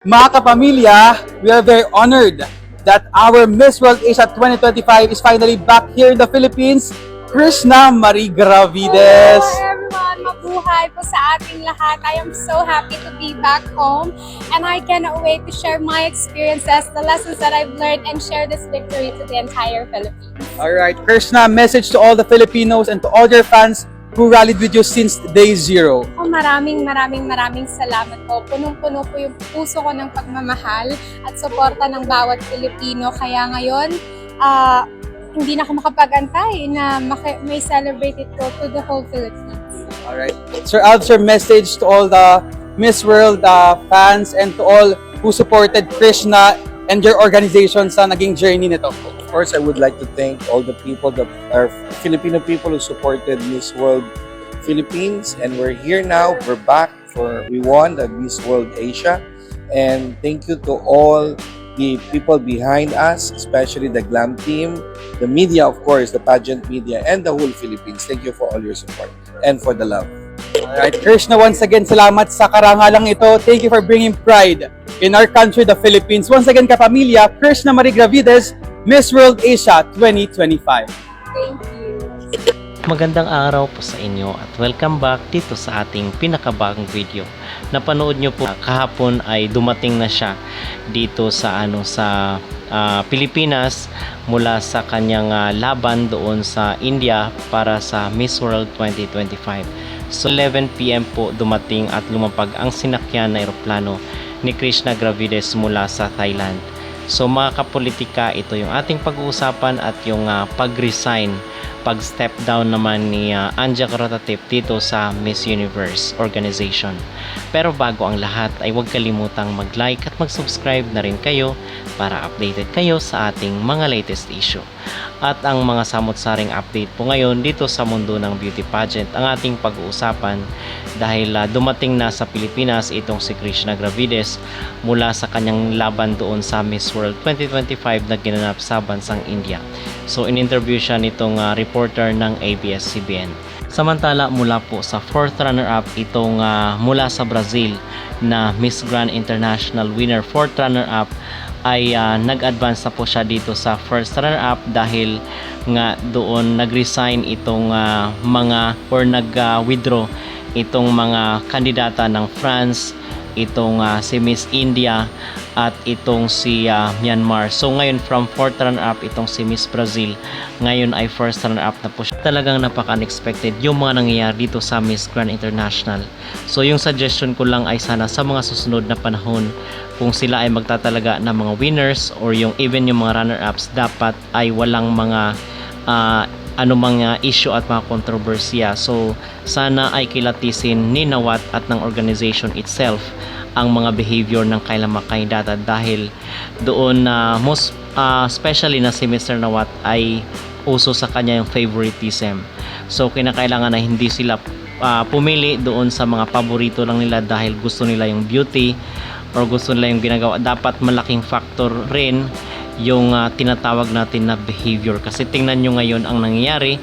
Mga kapamilya, we are very honored that our Miss World Asia 2025 is finally back here in the Philippines, Krishna Marie Gravides. Hello everyone! Mabuhay po sa ating lahat. I am so happy to be back home and I cannot wait to share my experiences, the lessons that I've learned and share this victory to the entire Philippines. Alright, Krishna, message to all the Filipinos and to all your fans who rallied with you since day zero. Oh, maraming salamat po. Punong-puno po yung puso ko ng pagmamahal at suporta ng bawat Pilipino. Kaya ngayon, hindi na ako makapag-antay na may celebrate it ko to the whole Philippines. Alright. Sir Alv, sir, message to all the Miss World fans and to all who supported Krishna and your organization sa naging journey nito. Of course, I would like to thank all the people that are Filipino people who supported Miss World Philippines, and we're here now. We're back we won the Miss World Asia, and thank you to all the people behind us, especially the glam team, the media, of course, the pageant media, and the whole Philippines. Thank you for all your support and for the love. Alright, Krishna, once again, salamat sa karangalang ito. Thank you for bringing pride in our country, the Philippines. Once again, kapamilya, Krishna Marie Gravides, Miss World Asia 2025. Thank you. Magandang araw po sa inyo at welcome back dito sa ating pinakabagong video. Napanood nyo po kahapon ay dumating na siya dito sa Pilipinas mula sa kanyang laban doon sa India para sa Miss World 2025. So 11 PM po dumating at lumapag ang sinakyan na eroplano ni Krishna Gravides mula sa Thailand. So mga kapolitika, ito yung ating pag-uusapan at yung pag-resign, pag-step down naman ni Anja Karatatip dito sa Miss Universe organization. Pero bago ang lahat ay huwag kalimutang mag-like at mag-subscribe na rin kayo para updated kayo sa ating mga latest issue. At ang mga samot-saring update po ngayon dito sa mundo ng beauty pageant ang ating pag-uusapan dahil dumating na sa Pilipinas itong si Krishna Gravides mula sa kanyang laban doon sa Miss World 2025 na ginanap sa bansang India. So in-interview siya nitong reporter ng ABS-CBN. Samantala mula po sa 4th runner-up itong mula sa Brazil na Miss Grand International winner, 4th runner-up ay nag-advance na po siya dito sa first runner-up dahil nga doon nag-resign itong nag-withdraw itong mga kandidata ng France, itong si Miss India at itong si Myanmar. So ngayon from 4th runner-up itong si Miss Brazil, ngayon ay first runner-up na po siya. Talagang napaka-unexpected yung mga nangyayari dito sa Miss Grand International. So yung suggestion ko lang ay sana sa mga susunod na panahon kung sila ay magtatalaga ng mga winners or yung even yung mga runner-ups, dapat ay walang mga anumang issue at mga kontrobersiya. So sana ay kilatisin ni Nawat at ng organization itself ang mga behavior ng kailang mga kandidata dahil doon most especially na si Mr. Nawat ay uso sa kanya yung favoritism. So kinakailangan na hindi sila pumili doon sa mga paborito lang nila dahil gusto nila yung beauty or gusto nila yung ginagawa. Dapat malaking factor rin yung tinatawag natin na behavior kasi tingnan nyo ngayon ang nangyayari.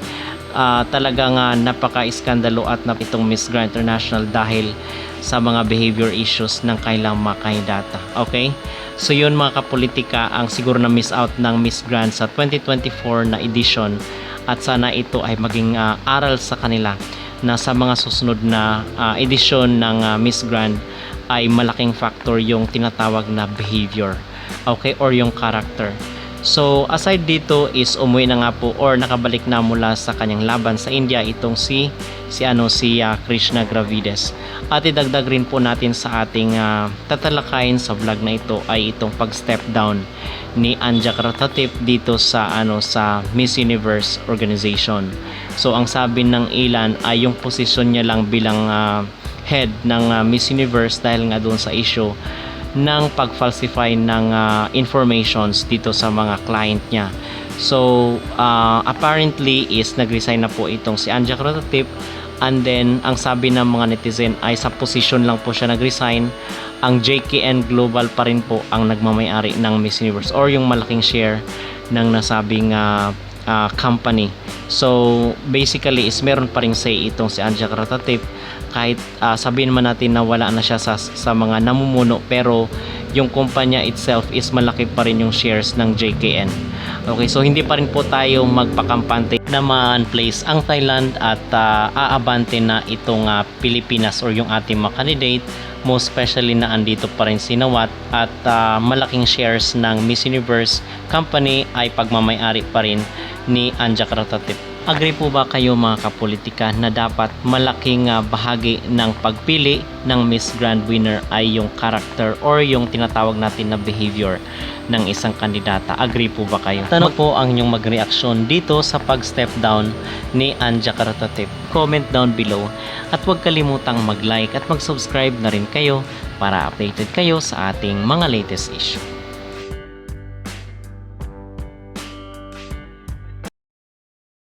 Talagang napaka-iskandalo at itong Miss Grand International dahil sa mga behavior issues ng kailang mga kandidata. Okay? So yun mga kapolitika ang siguro na miss out ng Miss Grand sa 2024 na edition at sana ito ay maging aral sa kanila na sa mga susunod na edisyon ng Miss Grand ay malaking factor yung tinatawag na behavior, okay, or yung character. So aside dito is umuwi na nga po or nakabalik na mula sa kanyang laban sa India itong si Krishna Gravides. At idagdag rin po natin sa ating tatalakayin sa vlog na ito ay itong pag-step down ni Anja Karatatip dito sa sa Miss Universe organization. So ang sabi ng ilan ay yung posisyon niya lang bilang head ng Miss Universe dahil nga doon sa issue ng pag-falsify ng informations dito sa mga client niya. So apparently is nag-resign na po itong si Anja Karatatip, and then ang sabi ng mga netizen ay sa position lang po siya nag-resign. Ang JKN Global pa rin po ang nagmamay-ari ng Miss Universe or yung malaking share ng nasabing company. So basically is meron pa ring say itong si Anja Karatatip kahit sabihin man natin na wala na siya sa mga namumuno, pero yung kumpanya itself is malaki pa rin yung shares ng JKN. Okay, so hindi pa rin po tayo magpakampante na ma-place ang Thailand at aabante na itong Pilipinas or yung ating mga candidate, most especially na andito pa rin si Nawat at malaking shares ng Miss Universe company ay pagmamay-ari pa rin ni Anja Karatatip. Agree po ba kayo mga kapolitika na dapat malaking bahagi ng pagpili ng Miss Grand Winner ay yung character or yung tinatawag natin na behavior ng isang kandidata? Agree po ba kayo? Tanong po ang inyong magreaksyon dito sa pag-step down ni Anja Karatatip. Comment down below at huwag kalimutang mag-like at mag-subscribe na rin kayo para updated kayo sa ating mga latest issue.